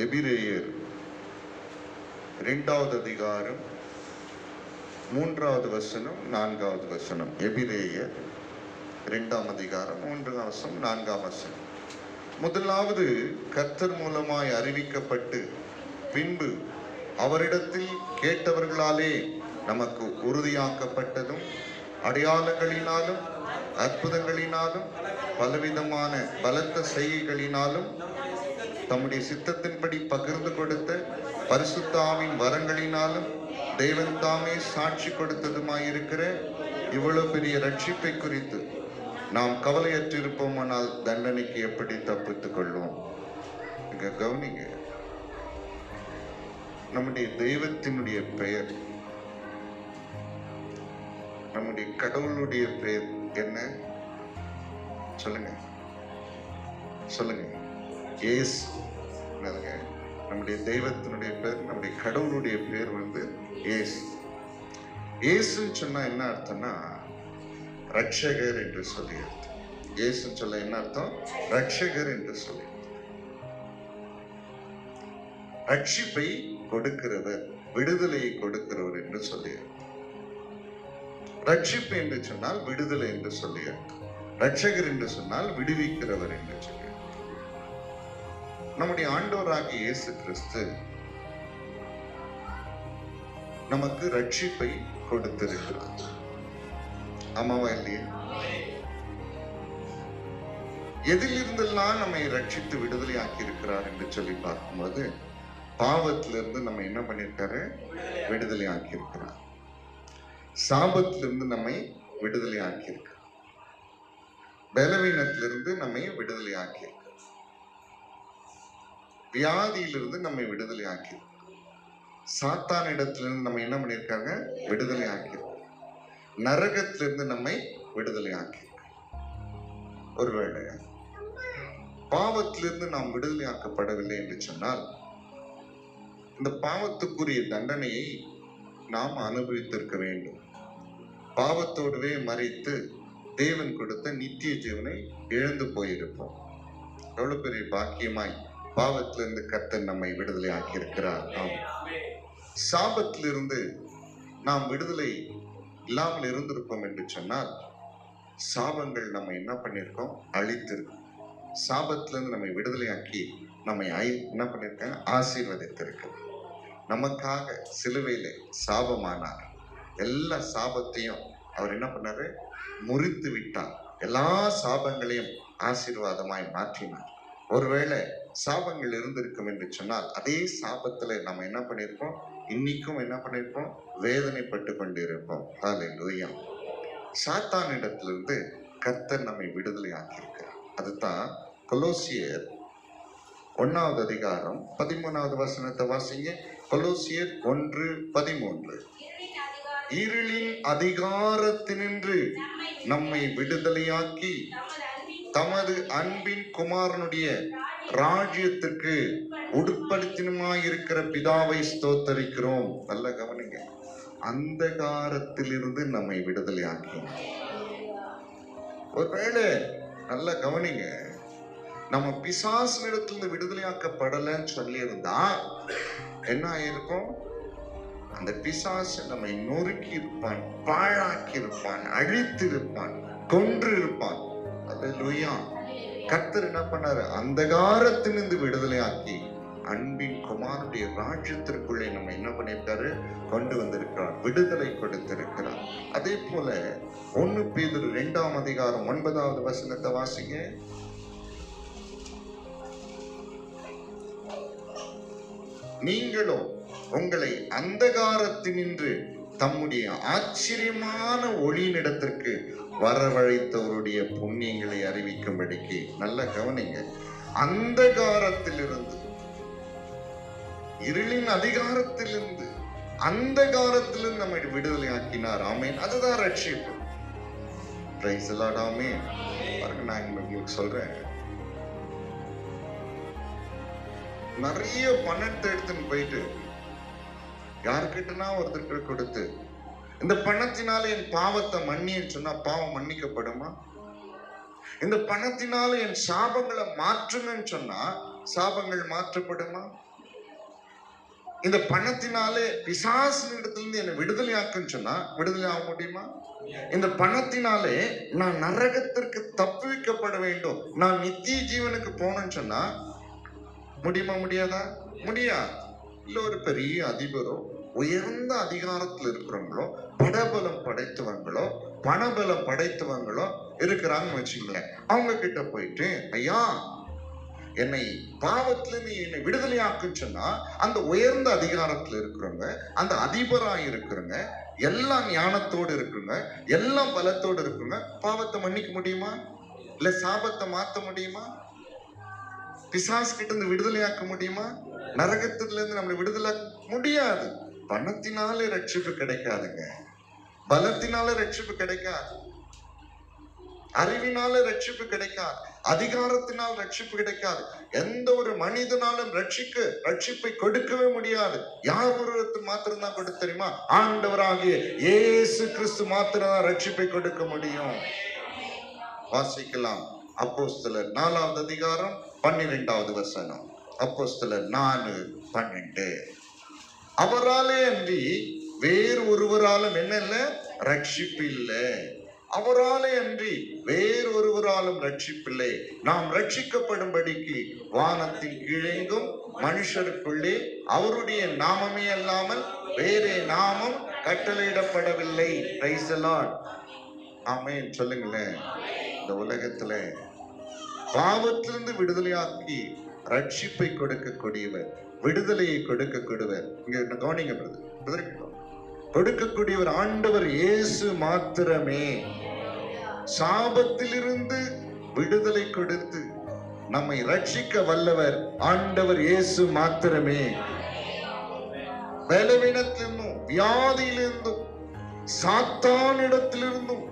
எபிரேயர் 2வது அதிகாரம் 3வது வசனம் 4வது வசனம். எபிரேயர் 2ஆம் அதிகாரம் 3ஆம் வசனம் 4ஆம் வசனம். முதலாவது கர்த்தர் மூலமாய் அறிவிக்கப்பட்டு பின்பு அவரிடத்தில் கேட்டவர்களாலே நமக்கு உறுதியாக்கப்பட்டதும் அடையாளங்களினாலும் அற்புதங்களினாலும் பலவிதமான பலத்த செய்கைகளினாலும் தம்முடைய சித்தத்தின்படி பகிர்ந்து கொடுத்த பரிசுத்த ஆவியின் வரங்களினாலும் தேவன் தாமே சாட்சி கொடுத்ததுமாயிருக்கிற இவ்வளவு பெரிய ரட்சிப்பை குறித்து நாம் கவலையற்றிருப்போமானால் தண்டனைக்கு எப்படி தப்பித்துக் கொள்வோம்? இங்க கவனிங்க, நம்முடைய தெய்வத்தினுடைய பெயர், நம்முடைய கடவுளுடைய பெயர் என்ன? சொல்லுங்க சொல்லுங்க. இயேசு. நம்முடைய தெய்வத்தினுடைய பேர், நம்முடைய கடவுளுடைய பேர் இயேசு. இயேசுன்னு சொன்னா என்ன அர்த்தம்னா ரட்சகர் என்று சொல்லி அர்த்தம். இயேசுன்னு சொல்ல என்ன அர்த்தம்? ரட்சகர் என்று சொல்லி. ரட்சிப்பை கொடுக்கிறவர், விடுதலையை கொடுக்கிறவர் என்று சொல்லி அர்த்தம். ரட்சிப்பு என்று சொன்னால் விடுதலை என்று சொல்லி அர்த்தம். ரட்சகர் என்று சொன்னால் விடுவிக்கிறவர் என்று சொல்லி. நம்முடைய ஆண்டவராகிய இயேசு கிறிஸ்து நமக்கு ரட்சிப்பை கொடுத்திருக்கிறார். ஆமாவா இல்லையா? எதிலிருந்தெல்லாம் நம்மை ரட்சித்து விடுதலை ஆக்கி இருக்கிறார் என்று சொல்லி பார்க்கும்போது, பாவத்திலிருந்து நம்ம என்ன பண்ணிருக்காரு? விடுதலை ஆக்கி இருக்கிறார். சாபத்திலிருந்து நம்மை விடுதலை ஆக்கி இருக்கிறார். பலவீனத்திலிருந்து நம்மை விடுதலை ஆக்கி, வியாதியிலிருந்து நம்மை விடுதலை ஆக்கி, சாத்தான் இடத்திலிருந்து நம்ம என்ன பண்ணிருக்காங்க? விடுதலை ஆக்கி, நரகத்திலிருந்து நம்மை விடுதலை ஆக்கி. ஒருவேளை பாவத்திலிருந்து நாம் விடுதலை ஆக்கப்படவில்லை என்று சொன்னால், இந்த பாவத்துக்குரிய தண்டனையை நாம் அனுபவித்திருக்க வேண்டும். பாவத்தோடவே மறைத்து தேவன் கொடுத்த நித்திய ஜீவனை இழந்து போயிருப்போம். எவ்வளவு பெரிய பாக்கியமாய் பாவத்திலிருந்து கர்த்தர் நம்மை விடுதலை ஆக்கி இருக்கிறார். சாபத்திலிருந்து நாம் விடுதலை இல்லாமல் இருந்திருப்போம் என்று சொன்னால், சாபங்கள் நம்ம என்ன பண்ணிருக்கோம்? அழித்திருக்கோம். சாபத்திலிருந்து நம்மை விடுதலை ஆக்கி நம்மை என்ன பண்ணிருக்காங்க? ஆசீர்வதித்திருக்கோம். நமக்காக சிலுவையில சாபமானார். எல்லா சாபத்தையும் அவர் என்ன பண்ணாரு? முறித்து விட்டார். எல்லா சாபங்களையும் ஆசீர்வாதமாய் மாற்றினார். ஒருவேளை சாபங்கள் இருந்திருக்கும் என்று சொன்னால், அதே சாபத்துல நம்ம என்ன பண்ணிருப்போம்? இன்னைக்கும் என்ன பண்ணிருப்போம்? வேதனைப்பட்டு கொண்டு இருப்போம். ஹல்லேலூயா. சாத்தானிடத்திலிருந்து கர்த்தர் நம்மை விடுதலை ஆக்கியிருக்கிறார். அதுதான் கொலோசியர் 1வது அதிகாரம் 13வது வசனத்தை வாசிங்க. கொலோசியர் 1:13. இருளின் அதிகாரத்தினின்று நம்மை விடுதலையாக்கி தமது அன்பின் குமாரனுடைய ராஜ்யத்திற்கு உட்படுத்தினுமாயிருக்கிற பிதாவை ஸ்தோத்தரிக்கிறோம். நல்ல கவனிங்க, அந்தகாரத்திலிருந்து நம்மை விடுதலையாக்கி. ஒருவேளை நல்ல கவனிங்க, நம்ம பிசாசினிடத்திலிருந்து விடுதலையாக்கப்படலன்னு சொல்லி இருந்தா என்ன ஆயிருக்கும்? அந்த பிசாசு நம்மை நொறுக்கி இருப்பான், பாழாக்கி இருப்பான், அழித்திருப்பான், கொன்று இருப்பான். அல்லேலூயா. கர்த்தர் என்ன பண்ணாரு? அந்தகாரத்திலிருந்து விடுதலை ஆக்கி அன்பின் குமாரனுடைய ராஜ்யத்திற்குள்ளே நம்ம என்ன பண்ணிருக்காரு? கொண்டு வந்திருக்கிறார், விடுதலை கொடுத்திருக்கிறார். அதே போல 1 பேதுரு 2ஆம் அதிகாரம் 9வது வசனத்தை வாசிங்க. நீங்களோ உங்களை அந்தகாரத்தினின்று தம்முடைய ஆச்சரியமான ஒளியினிடத்திற்கு வரவழைத்தவருடைய புண்ணியங்களை அறிவிக்கும்படிக்கு. நல்ல கவனிங்க, அந்தகாரத்திலிருந்து, இருளின் அதிகாரத்திலிருந்து, அந்தகாரத்திலிருந்து நம்மை விடுதலை ஆக்கினார். ஆமென். அதுதான் ரட்சிப்பு. Praise the Lord. ஆமென். பாருங்க, நான் உங்களுக்கு சொல்றேன், நிறைய பணத்தை எடுத்துன்னு போயிட்டு யாருக்கிட்டனா ஒருத்தருக்கு கொடுத்து, இந்த பணத்தினால என் பாவத்தை மன்னின்னு சொன்னா பாவம் மன்னிக்கப்படுமா? இந்த பணத்தினால என் சாபங்களை மாற்றுங்கன்னு சொன்னா சாபங்கள் மாற்றப்படுமா? இந்த பணத்தினாலே பிசாசின் இடத்திலிருந்து என்னை விடுதலையாக்குன்னு சொன்னா விடுதலை ஆக முடியுமா? இந்த பணத்தினாலே நான் நரகத்திற்கு தப்புவிக்கப்பட வேண்டும், நான் நித்திய ஜீவனுக்கு போகணும்னு சொன்னா முடியுமா? முடியாதா? முடியாது. இல்ல ஒரு பெரிய அதிபரோ உயர்ந்த அதிகாரத்தில் இருக்கிறவங்களோ படபலம் படைத்தவங்களோ பணபலம் படைத்தவங்களோ இருக்கிறாங்கன்னு வச்சுங்களேன். அவங்க கிட்ட போயிட்டு, ஐயா என்னை பாவத்துல நீ என்னை விடுதலையாக்குன்னு சொன்னா அந்த உயர்ந்த அதிகாரத்துல இருக்கிறவங்க, அந்த அதிபராக இருக்கிறவங்க, எல்லா ஞானத்தோடு இருக்கிறவங்க, எல்லா பலத்தோடு இருக்கிறவங்க பாவத்தை மன்னிக்க முடியுமா? இல்ல சாபத்தை மாத்த முடியுமா? பிசாசு கிட்ட இருந்து விடுதலையாக்க முடியுமா? நரகத்துல இருந்து நம்மளை விடுதலை முடியாது. பணத்தினாலே ரட்சிப்பு கிடைக்காதுங்க, பலத்தினால ரட்சிப்பு கிடைக்காது, அறிவினால ரட்சிப்பு கிடைக்காது, அதிகாரத்தினால் ரட்சிப்பு கிடைக்காது. எந்த ஒரு மனிதனாலும் ரட்சிப்பை கொடுக்கவே முடியாது. யார் ஒருவருக்கு மாத்திரம் தான் கொடுக்க தெரியுமா? ஆண்டவராகிய இயேசு கிறிஸ்து மாத்திரம் தான் ரட்சிப்பை கொடுக்க முடியும். வாசிக்கலாம் அப்போஸ்தலர் 4வது அதிகாரம் 12வது வசனம். அப்போஸ்தலர் 4:12. அவராலே அன்றி வேறு ஒருவராலும் என்ன இல்லை? ரட்சிப்பு இல்லை. அவராலே அன்றி வேறு ஒருவராலும் ரட்சிப்பில்லை. நாம் ரட்சிக்கப்படும்படிக்கு வானத்தின் கீழெங்கும் மனுஷருக்குள்ளே அவருடைய நாமமே அல்லாமல் வேறே நாமம் கட்டளையிடப்படவில்லை. Price the Lord. ஆமென் சொல்லுங்களேன். இந்த உலகத்துல பாவத்திலிருந்து விடுதலையாக்கி ரட்சிப்பை கொடுக்கக்கூடியவர், விடுதலையை கொடுக்கக்கூடியவர், இங்க கவனிங்க பிரதர், கொடுக்கக்கூடியவர் ஆண்டவர் இயேசு மாத்திரமே. சாபத்திலிருந்து விடுதலை கொடுத்து நம்மை ரட்சிக்க வல்லவர் ஆண்டவர் இயேசு மாத்திரமே. பலவீனத்திலிருந்தும் வியாதியிலிருந்தும் சாத்தானிடத்திலிருந்தும்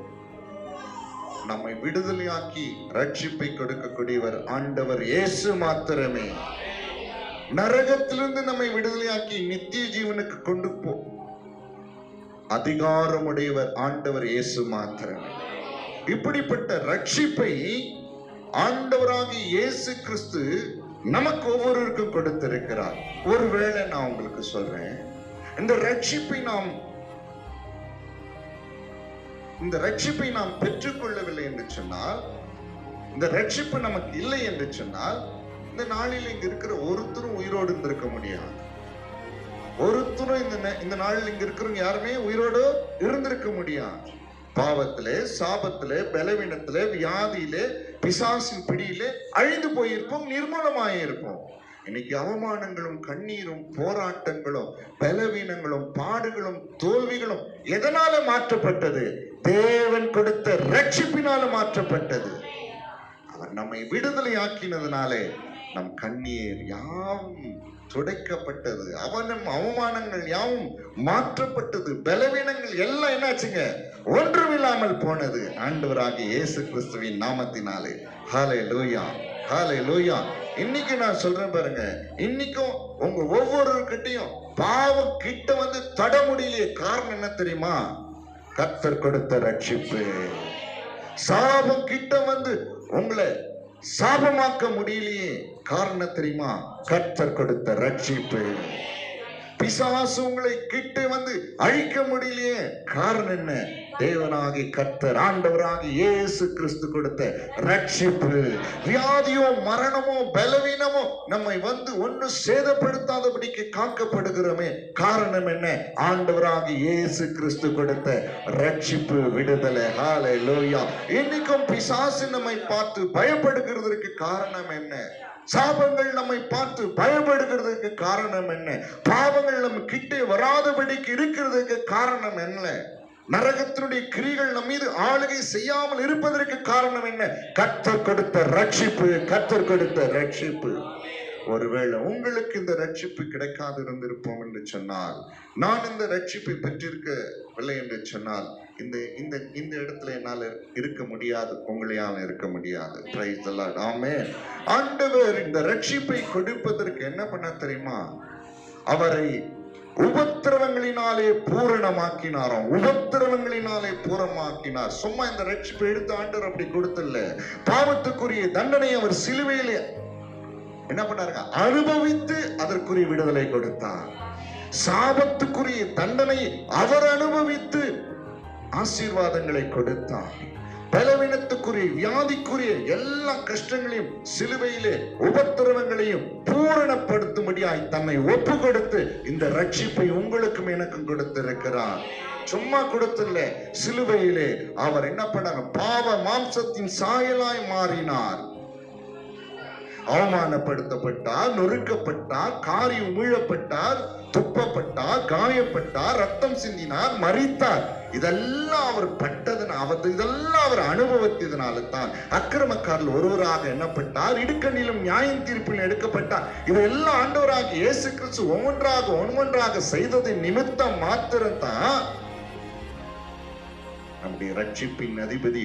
நம்மை விடுதலையாக்கி ரட்சிப்பை கொடுக்கக்கூடியவர் ஆண்டவர் இயேசு மாத்திரமே. நரகத்திலிருந்து நம்மை விடுதலையாக்கி நித்திய ஜீவனுக்கு கொண்டு போ அதிகாரமுடையவர் ஆண்டவர் இயேசு மாத்திரமே. இப்படிப்பட்ட ரட்சிப்பை ஆண்டவராகிய இயேசு கிறிஸ்து நமக்கு ஒவ்வொருவருக்கும் கொடுத்திருக்கிறார். ஒருவேளை நான் உங்களுக்கு சொல்றேன், இந்த ரட்சிப்பை நாம் பெற்றுக்கொள்ளவில்லை என்று சொன்னால், இந்த ரட்சிப்பு நமக்கு இல்லை என்று சொன்னால், இந்த நாளில் இங்க இருக்கிற ஒருத்தரும் உயிரோடு இருந்திருக்க முடியாது. ஒருத்தரும் இந்த நாளில் இங்க இருக்கிறவங்க யாருமே உயிரோடு இருந்திருக்க முடியாது. பாவத்திலே, சாபத்திலே, பலவீனத்திலே, வியாதியிலே, பிசாசின் பிடியிலே அழிந்து போயிருப்போம், நிர்மூலமாயிருப்போம். இன்னைக்கு அவமானங்களும் கண்ணீரும் போராட்டங்களும் பலவீனங்களும் பாடுகளும் தோல்விகளும் எதனால மாற்றப்பட்டது? தேவன் கொடுத்த ரட்சிப்பினால மாற்றப்பட்டது. அவர் நம்மை விடுதலை ஆக்கினதுனாலே நம் கண்ணீர் யாவும் துடைக்கப்பட்டது, அவமானங்கள் யாவும் மாற்றப்பட்டது, பலவீனங்கள் எல்லாம் என்னாச்சுங்க? ஒன்றுமில்லாமல் போனது ஆண்டவராகிய இயேசு கிறிஸ்துவின் நாமத்தினாலே. ஹல்லேலூயா, ஹல்லேலூயா. இன்னைக்கு நான் சொல்றேன் பாருங்க, இன்னைக்கும் உங்க ஒவ்வொருவர்கிட்டையும் பாவம் கிட்ட வந்து தட முடியலையே. காரணம் என்ன தெரியுமா? கர்த்தர் கொடுத்த ரட்சிப்பு. சாபம் கிட்ட வந்து உங்களை சாபமாக்க முடியலையே. காரணம் தெரியுமா? கர்த்தர் கொடுத்த ரட்சிப்பு. பிசாசு உங்களை கிட்ட வந்து அழிக்க முடியலையே. காரணம் என்ன? தேவனாகி கர்த்தர் ஆண்டவராகி இயேசு கிறிஸ்து கொடுத்த ரட்சிப்பு. வியாதியோ மரணமோ பலவீனமோ நம்மை வந்து ஒன்று சேதப்படுத்தாதபடிக்கு காக்கப்படுகிறோமே. காரணம் என்ன? ஆண்டவராகி இயேசு கிறிஸ்து கொடுத்த ரட்சிப்பு, விடுதலை. ஹல்லேலூயா. இன்னைக்கும் பிசாசு நம்மை பார்த்து பயப்படுகிறதற்கு காரணம் என்ன? சாபங்கள் நம்மை பார்த்து பயப்படுகிறதுக்கு காரணம் என்ன? பாவங்கள் நம்ம கிட்டே வராதபடிக்கு இருக்கிறதுக்கு காரணம் என்ன? நரகத்தினுடைய கிரிகள் நம் மீது ஆளுகை செய்யாமல் இருப்பதற்கு காரணம் என்ன? கர்த்தர் கொடுத்த ரட்சிப்பு, கர்த்தர் கொடுத்த ரட்சிப்பு. ஒருவேளை உங்களுக்கு இந்த ரட்சிப்பு கிடைக்காது இருந்திருப்போம் என்று சொன்னால், நான் இந்த ரட்சிப்பை பெற்றிருக்கவில்லை என்று சொன்னால், இந்த இடத்துல என்னால் இருக்க முடியாது, உங்களையால் இருக்க முடியாது. Praise the Lord. ஆமென். ஆண்டவர் இந்த ரட்சிப்பை கொடுப்பதற்கு என்ன பண்ண தெரியுமா? அவரை உபத்திரவங்களினாலே பூரணமாக்கினாராம். உபத்திரவங்களினாலே பூரணமாக்கினார். சும்மா இந்த ரட்சிப்பை எடுத்து ஆண்டவர் அப்படி கொடுத்தல்ல. பாவத்துக்குரிய தண்டனை அவர் சிலுவையிலே என்ன பண்ணாருங்க? அனுபவித்து அதற்குரிய விடுதலை கொடுத்தார். சாபத்துக்குரிய தண்டனை அவர் அனுபவித்து ஆசீர்வாதங்களை கொடுத்தார். பலவீனத்துக்குரிய, வியாதிக்குரிய எல்லா கஷ்டங்களையும், சிலுவையிலே உபத்திரவங்களையும் பூரணப்படுத்தும்படியாய் தன்னை ஒப்பு கொடுத்து இந்த ரட்சிப்பை உங்களுக்கும் எனக்கும் கொடுத்திருக்கிறார். சும்மா கொடுத்துல, சிலுவையிலே அவர் என்ன பண்ணார்? பாவ மாம்சத்தின் சாயலாய் மாறினார். அவமானப்படுத்தப்பட்டார், நொறுக்கப்பட்டார், காரி உமிழப்பட்டார், துப்பப்பட்டார், காயப்பட்டார், ரத்தம் சிந்தினார், மரித்தார். இதெல்லாம் அவர் இதெல்லாம் அவர் அனுபவித்ததனால தான் அக்கிரமக்காரர்கள் ஒருவராக எண்ணப்பட்டார், இடுக்கண்ணிலும் நியாயம் தீர்ப்பில் எடுக்கப்பட்டார். இதெல்லாம் ஆண்டவராக இயேசு கிறிஸ்து ஒவ்வொன்றாக செய்ததின் நிமித்தம் மாத்திரம்தான் நம்முடைய ரட்சிப்பின் அதிபதி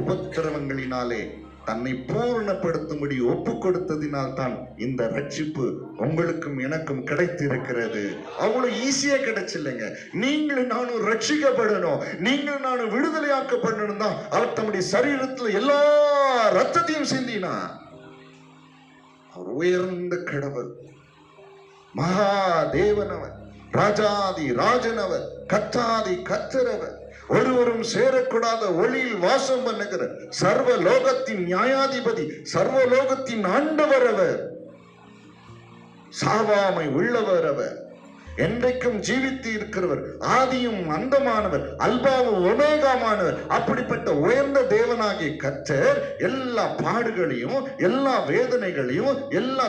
உபத்திரவங்களினாலே தன்னை பூரணப்படுத்தும்படி ஒப்பு கொடுத்ததினால் தான் இந்த ரட்சிப்பு உங்களுக்கும் எனக்கும் கிடைத்திருக்கிறது. அவ்வளவு ஈஸியா கிடைச்சில்லைங்க. நீங்களும் நானும் ரட்சிக்கப்படணும், நீங்களும் நானும் விடுதலையாக்கப்படணும் தான் அவர் தம்முடைய சரீரத்தில் எல்லா ரத்தத்தையும் சிந்தினா. அவர் உயர்ந்த கடவுள், மகாதேவனவர், ராஜாதி ராஜனவர், கத்தாதி கத்தரவர், ஒருவரும் சேரக்கூடாத ஒளியில் வாசம் பண்ணுகிற சர்வலோகத்தின் நியாயாதிபதி, சர்வலோகத்தின் ஆண்டவர் அவர், சாவாமை உள்ளவர் அவர், என்றைக்கும் ஜீவித்து இருக்கிறவர், ஆதியும் அந்தமானவர், அல்பாவும் ஒமேகாமானவர். அப்படிப்பட்ட உயர்ந்த தேவனாகிய கர்த்தர் எல்லா பாடுகளையும், எல்லா வேதனைகளையும், எல்லா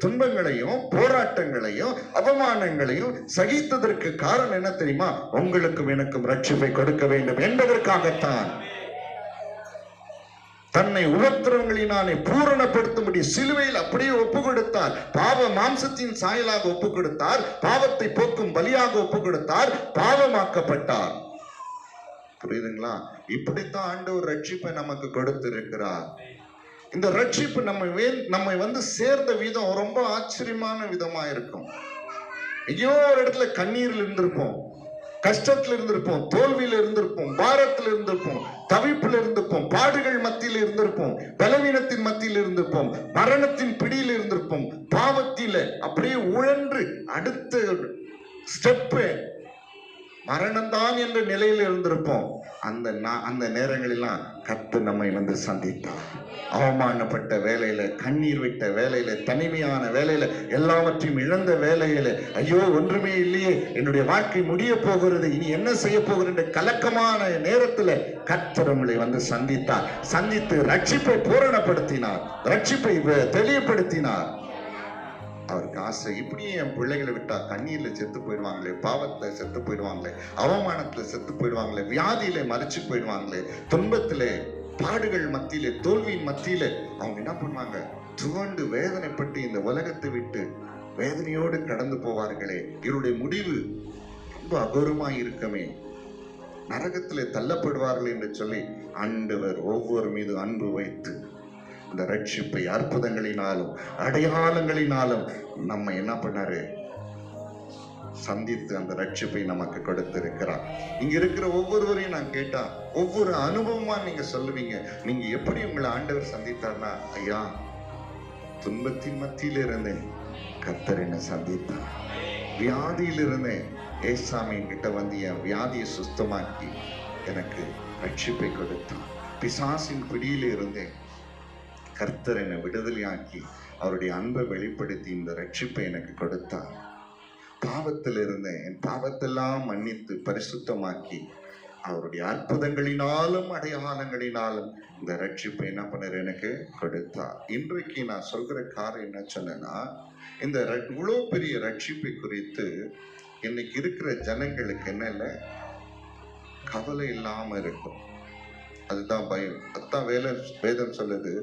துன்பங்களையும், போராட்டங்களையும், அவமானங்களையும் சகித்ததற்கு காரணம் என்ன தெரியுமா? உங்களுக்கும் எனக்கும் ரட்சிப்பை கொடுக்க வேண்டும் என்பதற்காகத்தான். தன்னை உபத்திரவங்களினாலே பூரணப்படுத்தும்படி சிலுவையில் அப்படியே ஒப்பு கொடுத்தார். பாவ மாம்சத்தின் சாயலாக ஒப்பு கொடுத்தார், பாவத்தை போக்கும் பலியாக ஒப்பு கொடுத்தார், பாவமாக்கப்பட்டார். புரியுதுங்களா? இப்படித்தான் ஆண்டவர் ரட்சிப்பை நமக்கு கொடுத்திருக்கிறார். இந்த ரட்சிப்பு நம்மை வந்து சேர்ந்த விதம் ரொம்ப ஆச்சரியமான விதமா இருக்கும். எங்கேயோ ஒரு இடத்துல கண்ணீரில் இருந்திருப்போம், கஷ்டத்தில் இருந்திருப்போம், தோல்வியில் இருந்திருப்போம், பாரத்தில் இருந்திருப்போம், தவிப்பில் இருந்திருப்போம், பாடுகள் மத்தியில் இருந்திருப்போம், பலவீனத்தின் மத்தியில் இருந்திருப்போம், மரணத்தின் பிடியில் இருந்திருப்போம், பாவத்தில அப்படியே உழன்று அடுத்த ஸ்டெப்பு மரணம்தான் என்ற நிலையில் இருந்திருப்போம். அந்த நேரங்களெல்லாம் கர்த்தர் நம்மை வந்து சந்தித்தார். அவமானப்பட்ட வேலையில, கண்ணீர் விட்ட வேலையில, தனிமையான வேலையில, எல்லாவற்றையும் இழந்த வேலையில, ஐயோ ஒன்றுமே இல்லையே, என்னுடைய வாழ்க்கை முடிய போகிறது, இனி என்ன செய்ய போகிறது கலக்கமான நேரத்துல கர்த்தர் நம்மளை வந்து சந்தித்தார். சந்தித்து ரட்சிப்பை பூரணப்படுத்தினார், ரட்சிப்பை தெளிவுபடுத்தினார். அவருக்கு ஆசை, இப்படியே என் பிள்ளைகளை விட்டா கண்ணீர்ல செத்து போயிடுவாங்களே, பாவத்துல செத்து போயிடுவாங்களே, அவமானத்துல செத்து போயிடுவாங்களே, வியாதியில மறைச்சு போயிடுவாங்களே, துன்பத்திலே, பாடுகள் மத்தியிலே, தோல்வியின் மத்தியில அவங்க என்ன பண்ணுவாங்க? துவண்டு வேதனைப்பட்டு இந்த உலகத்தை விட்டு வேதனையோடு கடந்து போவார்களே, இவருடைய முடிவு ரொம்ப அகோரமாய் இருக்குமே, நரகத்திலே தள்ளப்படுவார்கள் என்று சொல்லி ஆண்டவர் ஒவ்வொரு மீது அன்பு வைத்து இந்த ரட்சிப்பை அற்புதங்களினாலும் அடையாளங்களினாலும் நம்ம என்ன பண்ணாரு? சந்தித்து அந்த ரட்சிப்பை நமக்கு கொடுத்திருக்கிறார். இங்க இருக்கிற ஒவ்வொருவரையும் நான் கேட்டா ஒவ்வொரு அனுபவமா நீங்க சொல்லுவீங்க. நீங்க எப்படி உங்களை ஆண்டவர் சந்தித்தார்னா, ஐயா துன்பத்தின் மத்தியில இருந்தேன், கர்த்தர் என்ன சந்தித்தார். வியாதியில் இருந்தேன், ஏசாமி கிட்ட வந்து என் வியாதியை சுத்தமாக்கி எனக்கு ரட்சிப்பை கொடுத்தார். பிசாசின் பிடியில இருந்தேன், கர்த்தர் என்னை விடுதலையாக்கி அவருடைய அன்பை வெளிப்படுத்தி இந்த ரட்சிப்பை எனக்கு கொடுத்தார். பாவத்தில் இருந்தேன், என் பாவத்தெல்லாம் மன்னித்து பரிசுத்தமாக்கி அவருடைய அற்புதங்களினாலும் அடையாளங்களினாலும் இந்த ரட்சிப்பை என்ன பண்ணார்? எனக்கு கொடுத்தார். இன்றைக்கு நான் சொல்கிற காரணம் என்ன சொன்னேன்னா, இந்த இவ்வளோ பெரிய ரட்சிப்பை குறித்து இன்னைக்கு இருக்கிற ஜனங்களுக்கு என்ன கவலை இல்லாம இருக்கும். அதுதான் பயம். அதுதான் வேதம் சொல்லுது,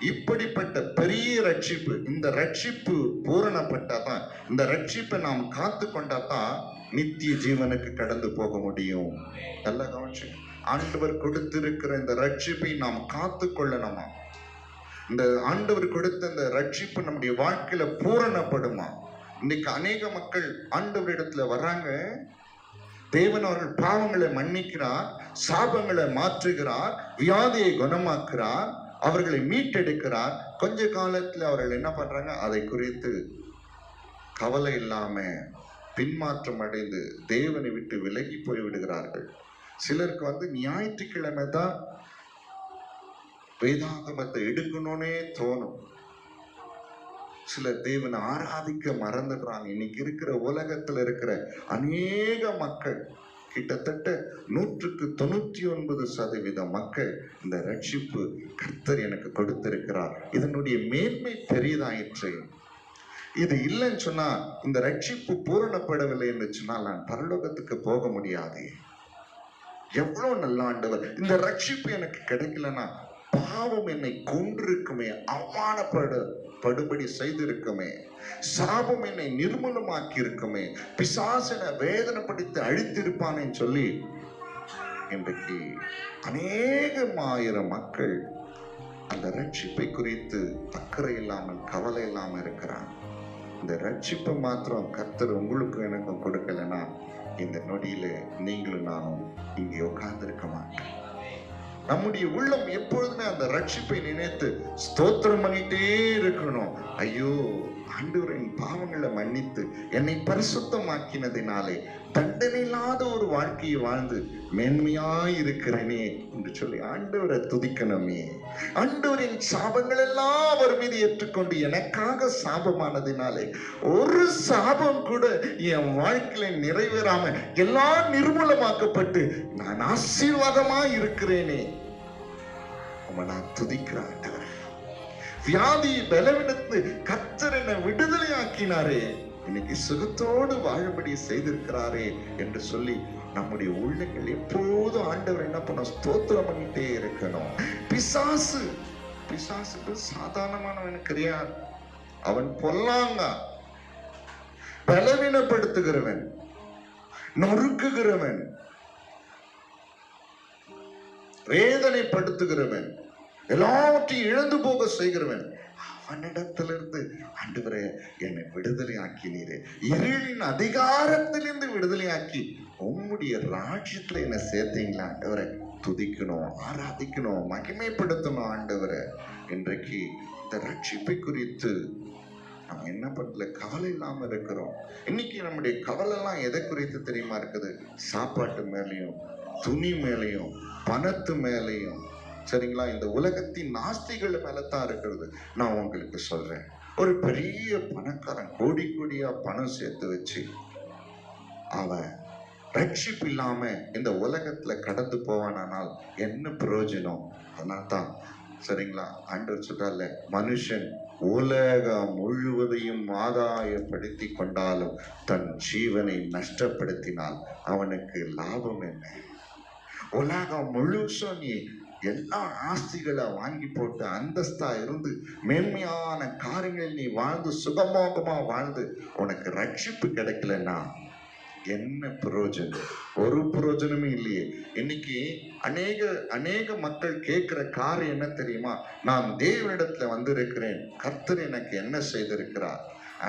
இப்படிப்பட்ட பெரிய ரட்சிப்பு, இந்த ரட்சிப்பு பூரணப்பட்டாதான், இந்த ரட்சிப்பை நாம் காத்து கொண்டாதான் நித்திய ஜீவனுக்கு கடந்து போக முடியும். நல்ல கவனிச்சு, ஆண்டவர் கொடுத்திருக்கிற இந்த ரட்சிப்பை நாம் காத்து கொள்ளணுமா? இந்த ஆண்டவர் கொடுத்த இந்த ரட்சிப்பு நம்முடைய வாழ்க்கையில பூரணப்படுமா? இன்னைக்கு அநேக மக்கள் ஆண்டவரிடத்துல வர்றாங்க, தேவன் அவர்கள் பாவங்களை மன்னிக்கிறார், சாபங்களை மாற்றுகிறார், வியாதியை குணமாக்குறார், அவர்களை மீட்டெடுக்கிறார், கொஞ்ச காலத்துல அவர்கள் என்ன பண்றாங்க, அதை குறித்து கவலை இல்லாம பின்மாற்றம் அடைந்து தேவனை விட்டு விலகி போய் விடுகிறார்கள். சிலருக்கு ஞாயிற்றுக்கிழமை தான் வேதாகமத்தை எடுக்கணும்னே தோணும். சிலர் தேவனை ஆராதிக்க மறந்துடுறாங்க. இன்னைக்கு இருக்கிற உலகத்துல இருக்கிற அநேக மக்கள், கிட்டத்தட்ட 99% மக்கள் இந்த ரட்சிப்பு கர்த்தர் எனக்கு கொடுத்திருக்கிறார், இதனுடைய மேன்மை பெரியதாயிற்று, இது இல்லைன்னு சொன்னா, இந்த ரட்சிப்பு பூரணப்படவில்லை என்று சொன்னால் நான் பரலோகத்துக்கு போக முடியாது. எவ்வளவு நல்ல ஆண்டவர், இந்த ரட்சிப்பு எனக்கு கிடைக்கலன்னா பாவம் என்னை கொன்றிருக்குமே, அவமானப்படும்படி செய்திருக்குமே, சாபம் என்னை நிர்மூலமாக்கி இருக்குமே, பிசாசனை வேதனைப்படுத்தி அழித்திருப்பானேன்னு சொல்லி இன்றைக்கு அநேகமாயிரம் மக்கள் அந்த ரட்சிப்பை குறித்து அக்கறை இல்லாமல் கவலை இல்லாமல் இருக்கிறாங்க. இந்த ரட்சிப்பை மாத்திரம் கர்த்தர் உங்களுக்கும் எனக்கும் கொடுக்கலன்னா இந்த நொடியில நீங்களும் நானும் இங்கே உட்கார்ந்திருக்க மாட்டோம். நம்முடைய உள்ளம் எப்பொழுதுமே அந்த ரட்சிப்பை நினைத்து ஸ்தோத்திரம் பண்ணிட்டே இருக்கணும். ஐயோ ஆண்டவரின் பாவங்களை மன்னித்து என்னை பரிசுத்தமாக்கினதினாலே தண்டனை இல்லாத ஒரு வாழ்க்கையை வாழ்ந்து மேன்மையாய் இருக்கிறேனே என்று சொல்லி ஆண்டவரை துதிக்கணுமே. ஆண்டவரின் சாபங்கள் எல்லாம் அவர் மீது ஏற்றுக்கொண்டு எனக்காக சாபமானதினாலே ஒரு சாபம் கூட என் வாழ்க்கையில நிறைவேறாம எல்லாம் நிர்மூலமாக்கப்பட்டு நான் ஆசீர்வாதமாய் இருக்கிறேனே, நான் துதிக்கிற ஆண்டவர். வியாதி பலவீனத்து கர்த்தர் என்னை விடுதலை ஆக்கினாரே, இன்னைக்கு சுகத்தோடு வாழும்படி செய்திருக்கிறாரே என்று சொல்லி நம்முடைய உள்ளங்கள் எப்போதும் ஆண்டவர் என்ன பண்ண ஸ்தோத்திரம் பண்ணிட்டே இருக்கணும். பிசாசுக்கு சாதாரணமானவன் கிடையாது. அவன் பொல்லாங்க, பலவீனப்படுத்துகிறவன், நொறுக்குகிறவன், வேதனைப்படுத்துகிறவன், எல்லாவற்றையும் இழந்து போக செய்கிறவன். அவனிடத்திலிருந்து ஆண்டவரே என்னை விடுதலை ஆக்கினீரே, இருளின் அதிகாரத்திலிருந்து விடுதலை ஆக்கி உம்முடைய ராஜ்யத்துல என்ன சேர்த்தீங்களா ஆண்டவரை, துதிக்கணும், ஆராதிக்கணும், மகிமைப்படுத்தணும் ஆண்டவரை. இன்றைக்கு இந்த ரட்சிப்பை குறித்து நம்ம என்ன பண்ணல, கவலை இல்லாம இருக்கிறோம். இன்னைக்கு நம்முடைய கவலை எல்லாம் எதை குறித்து தெரியுமா இருக்குது? சாப்பாட்டு மேலையும், துணி மேலையும், பணத்து மேலையும், சரிங்களா, இந்த உலகத்தின் நாஸ்திகள் மேலதான் இருக்கிறது. நான் உங்களுக்கு சொல்றேன், ஒரு பெரிய பணக்காரன் கோடி கோடியா பணம் சேர்த்து வச்சு அவன் ரட்சிப்பு இல்லாம இந்த உலகத்துல கடந்து போவானால் என்ன பிரயோஜனம்? அதனால்தான் சரிங்களா ஆண்டவர் சொல்றாருல, மனுஷன் உலகம் முழுவதையும் ஆதாயப்படுத்தி கொண்டாலும் தன் ஜீவனை நஷ்டப்படுத்தினால் அவனுக்கு லாபம் என்ன? உலகம் முழுசும் நீ எல்லா ஆஸ்திகளை வாங்கி போட்டு அந்தஸ்தா இருந்து மேன்மையான காரியங்கள் நீ வாழ்ந்து சுகமோகமா வாழ்ந்து உனக்கு ரட்சிப்பு கிடைக்கலன்னா என்ன பிரயோஜனம்? ஒரு பிரயோஜனமே இல்லையே. இன்னைக்கு அநேக மக்கள் கேட்கிற காரியம் என்ன தெரியுமா? நான் தேவனிடத்துல வந்திருக்கிறேன், கர்த்தர் எனக்கு என்ன செய்திருக்கிறார்?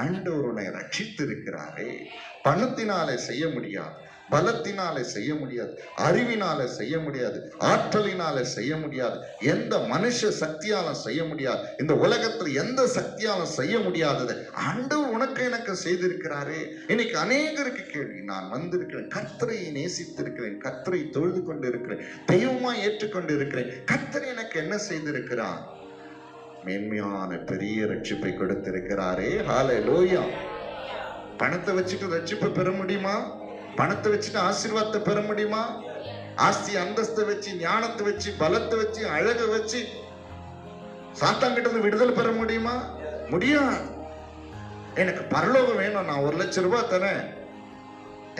ஆண்டவர் உன்னை ரட்சித்து இருக்கிறாரே. பணத்தினாலே செய்ய முடியாது, பலத்தினாலே செய்ய முடியாது, அறிவினாலே செய்ய முடியாது, ஆற்றலினாலே செய்ய முடியாது, எந்த மனுஷ சக்தியாலும் செய்ய முடியாது, இந்த உலகத்தில் எந்த சக்தியாலும் செய்ய முடியாததை ஆண்டவர் உனக்கு எனக்கு செய்திருக்கிறாரே. இன்னைக்கு அநேகருக்கு கேள்வி, நான் வந்திருக்கிறேன், கர்த்தரை நேசித்திருக்கிறேன், கர்த்தரை தொழுது கொண்டு இருக்கிறேன், தெய்வமா ஏற்றுக்கொண்டு இருக்கிறேன், கர்த்தர் எனக்கு என்ன செய்திருக்கிறார்? மேன்மையான பெரிய ரட்சிப்பை கொடுத்திருக்கிறாரே. ஹல்லேலூயா. பணத்தை வச்சுட்டு ரட்சிப்பை பெற முடியுமா? பணத்தை வச்சுட்டு ஆசீர்வாதத்தை பெற முடியுமா? ஆஸ்தி அந்தஸ்தை வச்சு, ஞானத்தை வச்சு, பலத்தை வச்சு, அழகை வச்சு சாத்தான்கிட்ட இருந்து விடுதலை பெற முடியுமா? முடியாது. எனக்கு பரலோகம் வேணும், நான் 1 லட்சம் ரூபாய் தரேன்,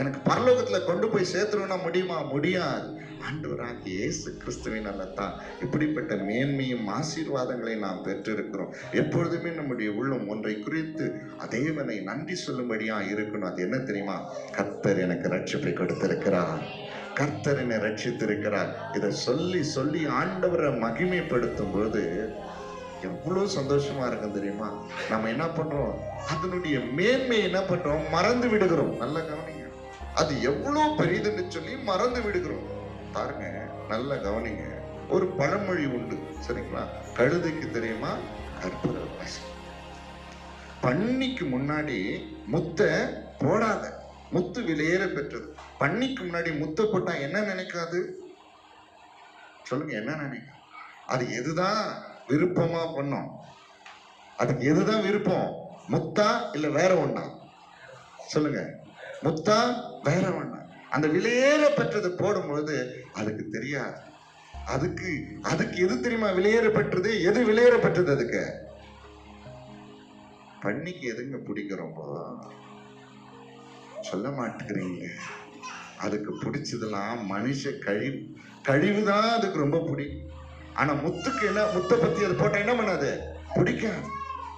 எனக்கு பரலோகத்துல கொண்டு போய் சேர்த்துருவா முடியுமா? முடியாது. ஆண்டவராகிய இயேசு கிறிஸ்துவினால தான் இப்படிப்பட்ட மேன்மையும் ஆசீர்வாதங்களை நாம் பெற்றிருக்கிறோம். எப்பொழுதுமே நம்முடைய உள்ளம் ஒன்றை குறித்து தேவனை நன்றி சொல்லும்படியா இருக்கணும். அது என்ன தெரியுமா? கர்த்தர் எனக்கு ரட்சிப்பை கொடுத்திருக்கிறார், கர்த்தர் என்னை ரட்சித்திருக்கிறார். இதை சொல்லி சொல்லி ஆண்டவரை மகிமைப்படுத்தும் போது எவ்வளவு சந்தோஷமா இருக்கும் தெரியுமா? நம்ம என்ன பண்றோம், அதனுடைய மேன்மை என்ன பண்றோம், மறந்து விடுகிறோம். நல்ல கவனிங்க, அது எவ்வளவு பெரியதுன்னு சொல்லி மறந்து விடுகிறோம். பாருங்க, நல்ல கவனிங்க. ஒரு பழமொழி உண்டு, சரிங்களா? கழுதைக்கு தெரியுமா, கற்பூர வாசனை. பன்னிக்கு முன்னாடி முத்த போடாத. முத்து விலையேற பெற்றது. பன்னிக்கு முன்னாடி முத்த போட்டா என்ன நினைக்காது? சொல்லுங்க, என்ன நினைக்கும்? அது எதுதான் விருப்பமா பண்ணும்? அதுக்கு எதுதான் விருப்பம்? முத்தா இல்ல வேற ஒண்ணா? சொல்லுங்க, முத்தா வேற ஒண்ணா? அந்த விலையேற பெற்றது போடும்போது அதுக்கு தெரியாது. அதுக்கு எது தெரியுமா விலையேற பெற்றது? எது விலையேற பெற்றது? அதுக்கு பன்னிக்கு எதுங்க பிடிக்கிறோம்? சொல்ல மாட்டேங்கிறீங்க. அதுக்கு பிடிச்சதெல்லாம் மனுஷ கழிவுதான் அதுக்கு ரொம்ப பிடிக்கும். ஆனா முத்துக்கு என்ன? முத்தை பத்தி அது போட்டா என்ன பண்ணாது? பிடிக்காது.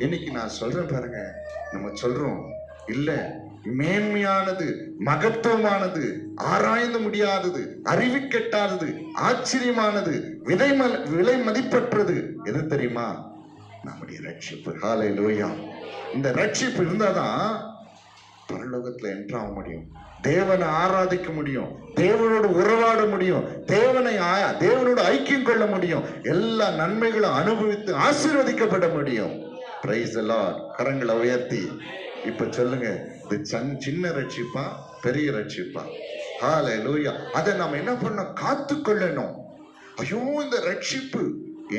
இன்னைக்கு நான் சொல்றேன் பாருங்க, நம்ம சொல்றோம் இல்ல, மேன்மையானது, மகத்துவமானது, ஆராய்ந்து முடியாதது, அறிவு கெட்டாதது, ஆச்சரியமானது, விலை மதிப்பற்றது எது தெரியுமா? நம்முடைய ரட்சிப்பு. ஹல்லேலூயா. இந்த ரட்சிப்பு இருந்தாதான் பரலோகத்துல என்ட்ரு ஆக முடியும், தேவனை ஆராதிக்க முடியும், தேவனோடு உறவாட முடியும், தேவனோடு ஐக்கியம் கொள்ள முடியும், எல்லா நன்மைகளும் அனுபவித்து ஆசீர்வதிக்கப்பட முடியும். Price the Lord. கரங்களை உயர்த்தி இப்ப சொல்லுங்க, இது சின்ன ரட்சிப்பா பெரிய ரட்சிப்பா? ஹல்லேலூயா. அதை நாம என்ன பண்ண? காத்து கொள்ளணும். ஐயோ, இந்த ரட்சிப்பு